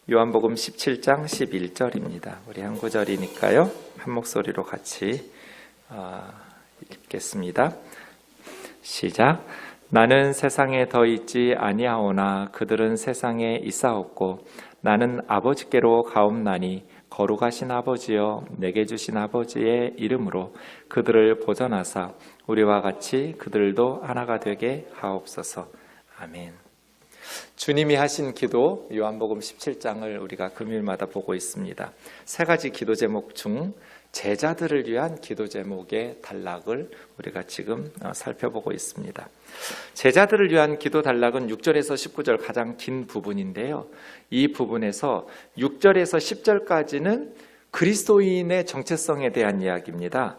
요한복음 17장 11절입니다. 우리 한 구절이니까요. 한 목소리로 같이 읽겠습니다. 시작. 나는 세상에 더 있지 아니하오나 그들은 세상에 있사옵고 나는 아버지께로 가옵나니 거룩하신 아버지여 내게 주신 아버지의 이름으로 그들을 보전하사 우리와 같이 그들도 하나가 되게 하옵소서. 아멘. 주님이 하신 기도 요한복음 17장을 우리가 금요일마다 보고 있습니다. 세 가지 기도 제목 중 제자들을 위한 기도 제목의 단락을 우리가 지금 살펴보고 있습니다. 제자들을 위한 기도 단락은 6절에서 19절 가장 긴 부분인데요. 이 부분에서 6절에서 10절까지는 그리스도인의 정체성에 대한 이야기입니다.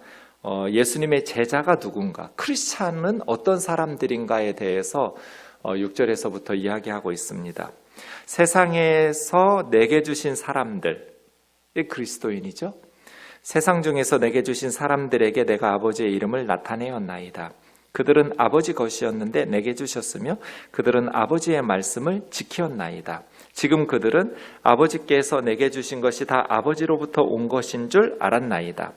예수님의 제자가 누군가, 크리스찬은 어떤 사람들인가에 대해서 6절에서부터 이야기하고 있습니다. 세상에서 내게 주신 사람들이 그리스도인이죠. 세상 중에서 내게 주신 사람들에게 내가 아버지의 이름을 나타내었나이다. 그들은 아버지 것이었는데 내게 주셨으며 그들은 아버지의 말씀을 지켰나이다. 지금 그들은 아버지께서 내게 주신 것이 다 아버지로부터 온 것인 줄 알았나이다.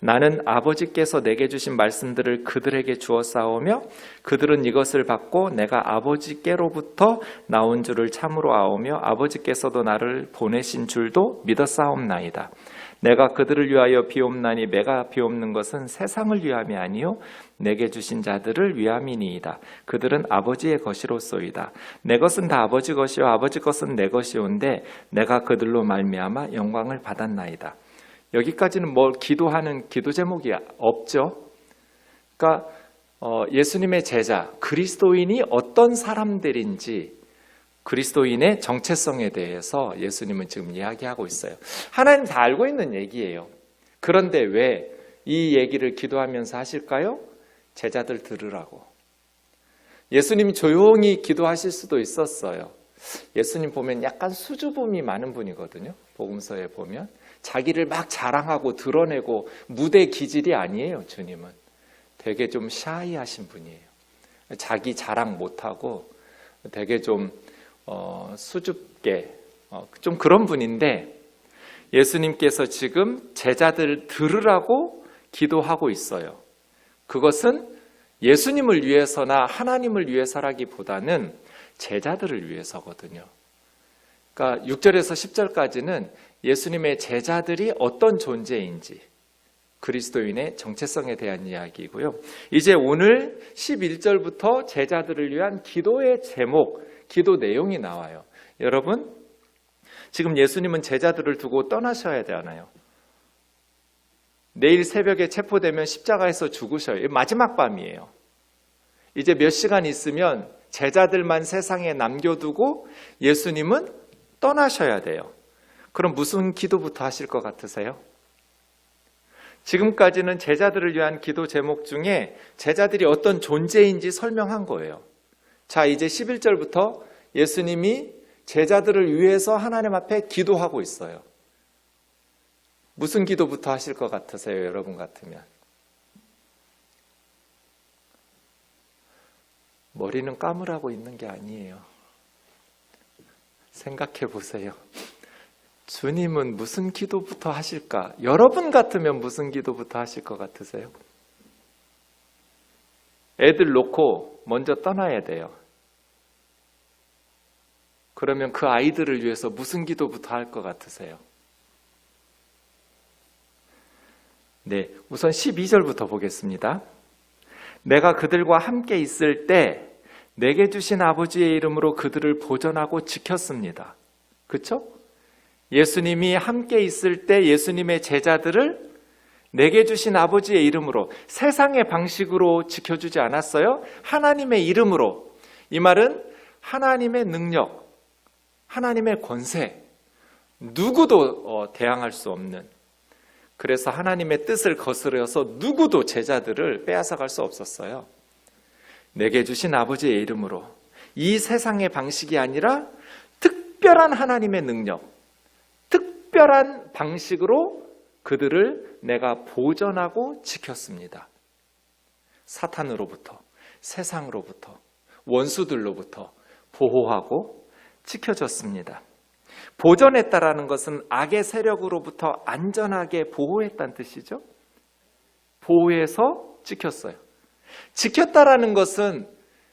나는 아버지께서 내게 주신 말씀들을 그들에게 주었사오며 그들은 이것을 받고 내가 아버지께로부터 나온 줄을 참으로 아오며 아버지께서도 나를 보내신 줄도 믿었사옵나이다. 내가 그들을 위하여 비옵나니 내가 비옵는 것은 세상을 위함이 아니요 내게 주신 자들을 위함이니이다. 그들은 아버지의 것이로소이다. 내 것은 다 아버지 것이요 아버지 것은 내 것이온데 내가 그들로 말미암아 영광을 받았나이다. 여기까지는 뭘 기도하는 기도 제목이 없죠. 그러니까 예수님의 제자, 그리스도인이 어떤 사람들인지 그리스도인의 정체성에 대해서 예수님은 지금 이야기하고 있어요. 하나님 다 알고 있는 얘기예요. 그런데 왜 이 얘기를 기도하면서 하실까요? 제자들 들으라고. 예수님이 조용히 기도하실 수도 있었어요. 예수님 보면 약간 수줍음이 많은 분이거든요. 복음서에 보면. 자기를 막 자랑하고 드러내고 무대 기질이 아니에요. 주님은 되게 좀 샤이하신 분이에요. 자기 자랑 못하고 되게 좀 수줍게 좀 그런 분인데 예수님께서 지금 제자들 들으라고 기도하고 있어요. 그것은 예수님을 위해서나 하나님을 위해서라기보다는 제자들을 위해서거든요. 그러니까 6절에서 10절까지는 예수님의 제자들이 어떤 존재인지 그리스도인의 정체성에 대한 이야기이고요. 이제 오늘 11절부터 제자들을 위한 기도의 제목, 기도 내용이 나와요. 여러분, 지금 예수님은 제자들을 두고 떠나셔야 되잖아요. 내일 새벽에 체포되면 십자가에서 죽으셔요. 마지막 밤이에요. 이제 몇 시간 있으면 제자들만 세상에 남겨두고 예수님은 떠나셔야 돼요. 그럼 무슨 기도부터 하실 것 같으세요? 지금까지는 제자들을 위한 기도 제목 중에 제자들이 어떤 존재인지 설명한 거예요. 자, 이제 11절부터 예수님이 제자들을 위해서 하나님 앞에 기도하고 있어요. 무슨 기도부터 하실 것 같으세요, 여러분 같으면? 머리는 감으라고 있는 게 아니에요. 생각해 보세요. 주님은 무슨 기도부터 하실까? 여러분 같으면 무슨 기도부터 하실 것 같으세요? 애들 놓고 먼저 떠나야 돼요. 그러면 그 아이들을 위해서 무슨 기도부터 할 것 같으세요? 네, 우선 12절부터 보겠습니다. 내가 그들과 함께 있을 때 내게 주신 아버지의 이름으로 그들을 보전하고 지켰습니다. 그렇죠? 예수님이 함께 있을 때 예수님의 제자들을 내게 주신 아버지의 이름으로 세상의 방식으로 지켜주지 않았어요. 하나님의 이름으로. 이 말은 하나님의 능력, 하나님의 권세, 누구도 대항할 수 없는, 그래서 하나님의 뜻을 거스려서 누구도 제자들을 빼앗아갈 수 없었어요. 내게 주신 아버지의 이름으로. 이 세상의 방식이 아니라 특별한 하나님의 능력, 특별한 방식으로 그들을 내가 보전하고 지켰습니다. 사탄으로부터, 세상으로부터, 원수들로부터 보호하고 지켜줬습니다. 보존했다라는 것은 악의 세력으로부터 안전하게 보호했다는 뜻이죠. 보호해서 지켰어요. 지켰다라는 것은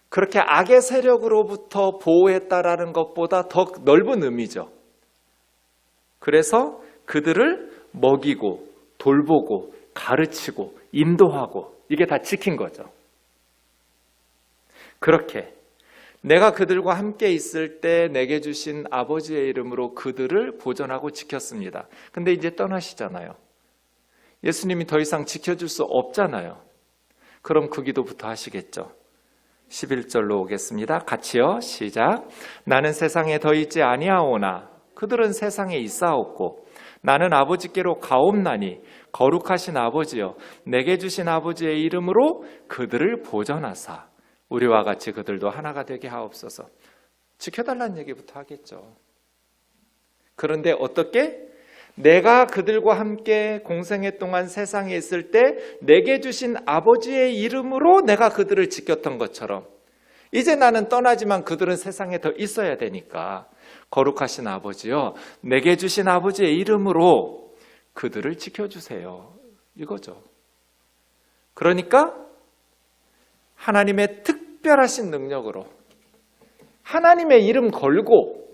그렇게 악의 세력으로부터 보호했다라는 것보다 더 넓은 의미죠. 그래서 그들을 먹이고 돌보고 가르치고 인도하고 이게 다 지킨 거죠. 그렇게 내가 그들과 함께 있을 때 내게 주신 아버지의 이름으로 그들을 보존하고 지켰습니다. 근데 이제 떠나시잖아요. 예수님이 더 이상 지켜줄 수 없잖아요. 그럼 그 기도부터 하시겠죠. 11절로 오겠습니다. 같이요. 시작. 나는 세상에 더 있지 아니하오나 그들은 세상에 있사옵고 나는 아버지께로 가옵나니 거룩하신 아버지여 내게 주신 아버지의 이름으로 그들을 보존하사 우리와 같이 그들도 하나가 되게 하옵소서. 지켜달라는 얘기부터 하겠죠. 그런데 어떻게? 내가 그들과 함께 공생애 동안 세상에 있을 때 내게 주신 아버지의 이름으로 내가 그들을 지켰던 것처럼 이제 나는 떠나지만 그들은 세상에 더 있어야 되니까 거룩하신 아버지요 내게 주신 아버지의 이름으로 그들을 지켜주세요. 이거죠. 그러니까 하나님의 특별하신 능력으로 하나님의 이름 걸고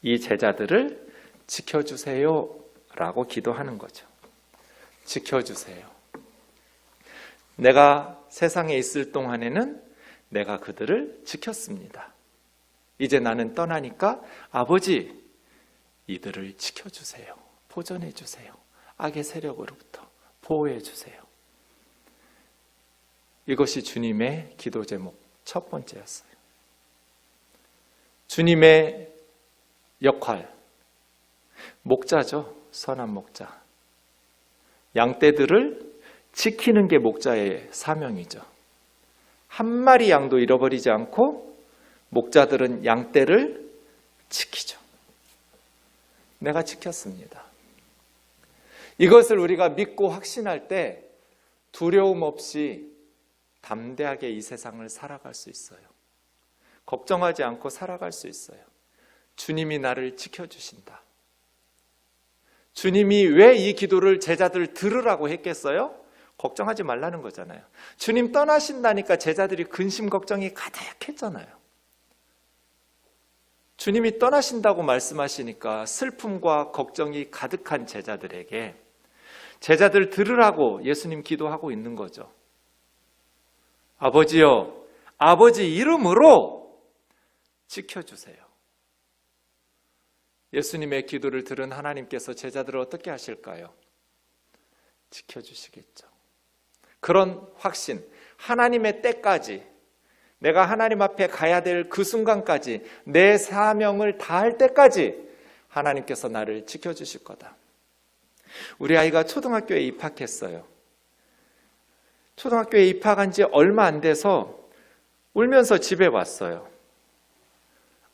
이 제자들을 지켜주세요 라고 기도하는 거죠. 지켜주세요. 내가 세상에 있을 동안에는 내가 그들을 지켰습니다. 이제 나는 떠나니까 아버지 이들을 지켜주세요. 보존해 주세요. 악의 세력으로부터 보호해 주세요. 이것이 주님의 기도 제목 첫 번째였어요. 주님의 역할, 목자죠. 선한 목자. 양떼들을 지키는 게 목자의 사명이죠. 한 마리 양도 잃어버리지 않고 목자들은 양떼를 지키죠. 내가 지켰습니다. 이것을 우리가 믿고 확신할 때 두려움 없이 담대하게 이 세상을 살아갈 수 있어요. 걱정하지 않고 살아갈 수 있어요. 주님이 나를 지켜주신다. 주님이 왜 이 기도를 제자들 들으라고 했겠어요? 걱정하지 말라는 거잖아요. 주님 떠나신다니까 제자들이 근심 걱정이 가득했잖아요. 주님이 떠나신다고 말씀하시니까 슬픔과 걱정이 가득한 제자들에게 제자들 들으라고 예수님 기도하고 있는 거죠. 아버지요, 아버지 이름으로 지켜주세요. 예수님의 기도를 들은 하나님께서 제자들을 어떻게 하실까요? 지켜주시겠죠. 그런 확신, 하나님의 때까지 내가 하나님 앞에 가야 될 그 순간까지 내 사명을 다할 때까지 하나님께서 나를 지켜주실 거다. 우리 아이가 초등학교에 입학했어요. 초등학교에 입학한 지 얼마 안 돼서 울면서 집에 왔어요.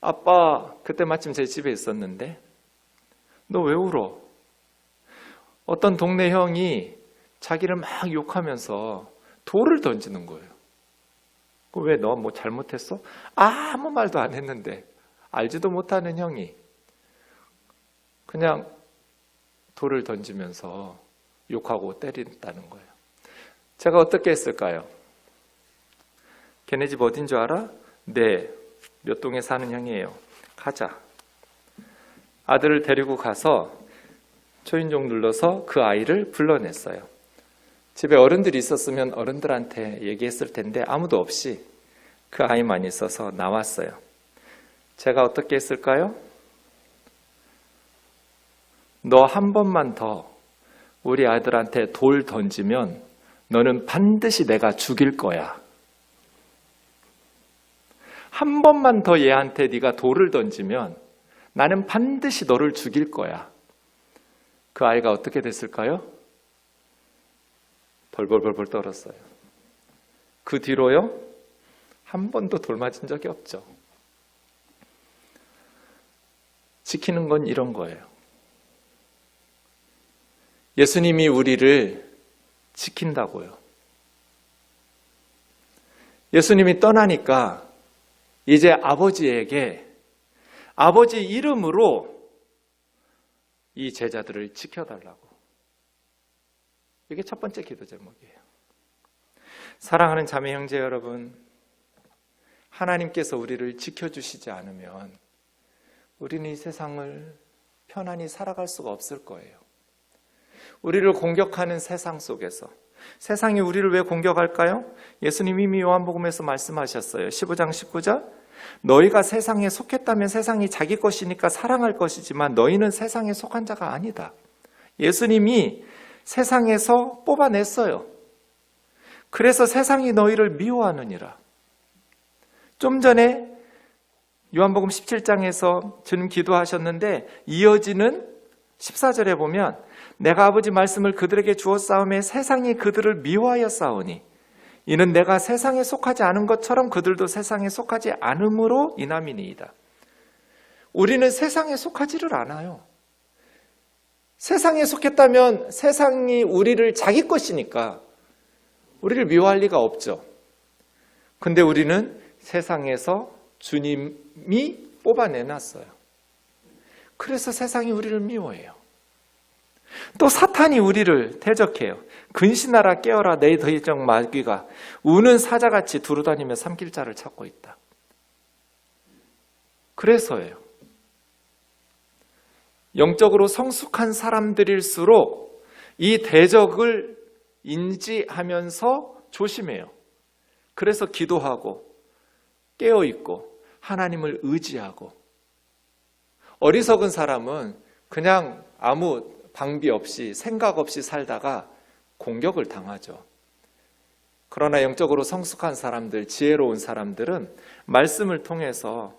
아빠, 그때 마침 제 집에 있었는데 너 왜 울어? 어떤 동네 형이 자기를 막 욕하면서 돌을 던지는 거예요. 왜 너 뭐 잘못했어? 아무 말도 안 했는데 알지도 못하는 형이 그냥 돌을 던지면서 욕하고 때린다는 거예요. 제가 어떻게 했을까요? 걔네 집 어딘 줄 알아? 네, 몇 동에 사는 형이에요. 가자. 아들을 데리고 가서 초인종 눌러서 그 아이를 불러냈어요. 집에 어른들이 있었으면 어른들한테 얘기했을 텐데 아무도 없이 그 아이만 있어서 나왔어요. 제가 어떻게 했을까요? 너 한 번만 더 우리 아들한테 돌 던지면 너는 반드시 내가 죽일 거야. 한 번만 더 얘한테 네가 돌을 던지면 나는 반드시 너를 죽일 거야. 그 아이가 어떻게 됐을까요? 벌벌벌벌 떨었어요. 그 뒤로요? 한 번도 돌 맞은 적이 없죠. 지키는 건 이런 거예요. 예수님이 우리를 지킨다고요. 예수님이 떠나니까 이제 아버지에게 아버지 이름으로 이 제자들을 지켜달라고. 이게 첫 번째 기도 제목이에요. 사랑하는 자매 형제 여러분, 하나님께서 우리를 지켜주시지 않으면 우리는 이 세상을 편안히 살아갈 수가 없을 거예요. 우리를 공격하는 세상 속에서, 세상이 우리를 왜 공격할까요? 예수님이 이미 요한복음에서 말씀하셨어요. 15장 19절, 너희가 세상에 속했다면 세상이 자기 것이니까 사랑할 것이지만 너희는 세상에 속한 자가 아니다. 예수님이 세상에서 뽑아냈어요. 그래서 세상이 너희를 미워하느니라. 좀 전에 요한복음 17장에서 주님 기도하셨는데 이어지는 14절에 보면 내가 아버지 말씀을 그들에게 주었사오매 세상이 그들을 미워하여 싸우니 이는 내가 세상에 속하지 않은 것처럼 그들도 세상에 속하지 않음으로 인함이니이다. 우리는 세상에 속하지를 않아요. 세상에 속했다면 세상이 우리를 자기 것이니까 우리를 미워할 리가 없죠. 근데 우리는 세상에서 주님이 뽑아내놨어요. 그래서 세상이 우리를 미워해요. 또 사탄이 우리를 대적해요. 근신하라 깨어라 내 대적 마귀가 우는 사자같이 두루다니며 삼킬 자를 찾고 있다. 그래서예요. 영적으로 성숙한 사람들일수록 이 대적을 인지하면서 조심해요. 그래서 기도하고 깨어있고 하나님을 의지하고, 어리석은 사람은 그냥 아무 방비 없이 생각 없이 살다가 공격을 당하죠. 그러나 영적으로 성숙한 사람들, 지혜로운 사람들은 말씀을 통해서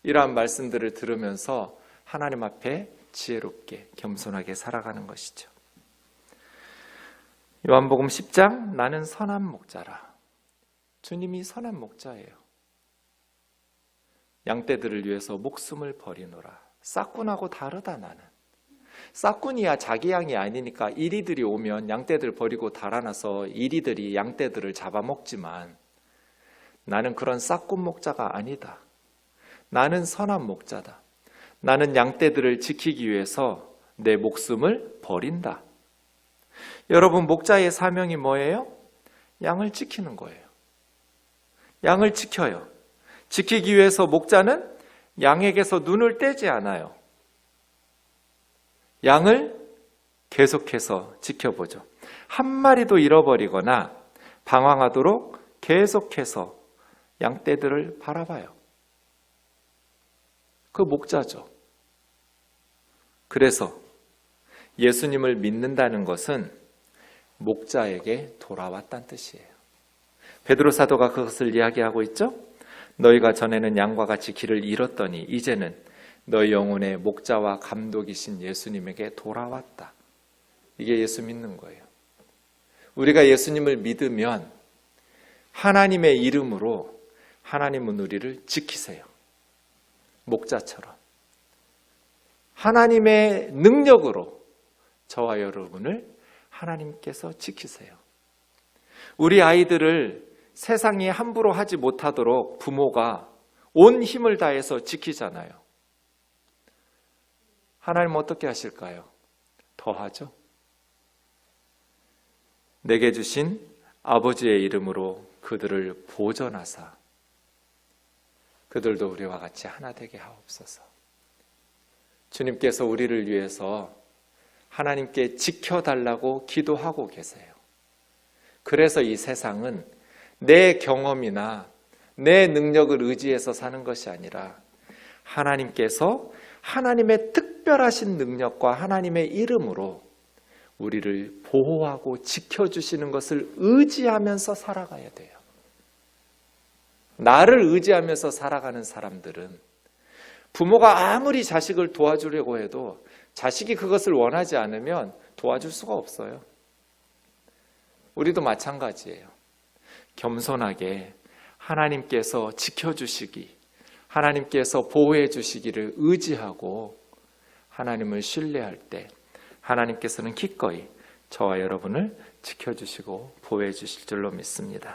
이러한 말씀들을 들으면서 하나님 앞에 지혜롭게 겸손하게 살아가는 것이죠. 요한복음 10장 나는 선한 목자라. 주님이 선한 목자예요. 양떼들을 위해서 목숨을 버리노라. 싹군하고 다르다 나는. 싹군이야 자기 양이 아니니까 이리들이 오면 양떼들 버리고 달아나서 이리들이 양떼들을 잡아먹지만 나는 그런 싹군 목자가 아니다. 나는 선한 목자다. 나는 양떼들을 지키기 위해서 내 목숨을 버린다. 여러분, 목자의 사명이 뭐예요? 양을 지키는 거예요. 양을 지켜요. 지키기 위해서 목자는 양에게서 눈을 떼지 않아요. 양을 계속해서 지켜보죠. 한 마리도 잃어버리거나 방황하도록 계속해서 양떼들을 바라봐요. 그 목자죠. 그래서 예수님을 믿는다는 것은 목자에게 돌아왔다는 뜻이에요. 베드로 사도가 그것을 이야기하고 있죠. 너희가 전에는 양과 같이 길을 잃었더니 이제는 너희 영혼의 목자와 감독이신 예수님에게 돌아왔다. 이게 예수 믿는 거예요. 우리가 예수님을 믿으면 하나님의 이름으로 하나님은 우리를 지키세요. 목자처럼. 하나님의 능력으로 저와 여러분을 하나님께서 지키세요. 우리 아이들을 세상이 함부로 하지 못하도록 부모가 온 힘을 다해서 지키잖아요. 하나님 어떻게 하실까요? 더하죠. 내게 주신 아버지의 이름으로 그들을 보전하사 그들도 우리와 같이 하나 되게 하옵소서. 주님께서 우리를 위해서 하나님께 지켜달라고 기도하고 계세요. 그래서 이 세상은 내 경험이나 내 능력을 의지해서 사는 것이 아니라 하나님께서 하나님의 특별하신 능력과 하나님의 이름으로 우리를 보호하고 지켜주시는 것을 의지하면서 살아가야 돼요. 나를 의지하면서 살아가는 사람들은 부모가 아무리 자식을 도와주려고 해도 자식이 그것을 원하지 않으면 도와줄 수가 없어요. 우리도 마찬가지예요. 겸손하게 하나님께서 지켜주시기, 하나님께서 보호해 주시기를 의지하고 하나님을 신뢰할 때 하나님께서는 기꺼이 저와 여러분을 지켜주시고 보호해 주실 줄로 믿습니다.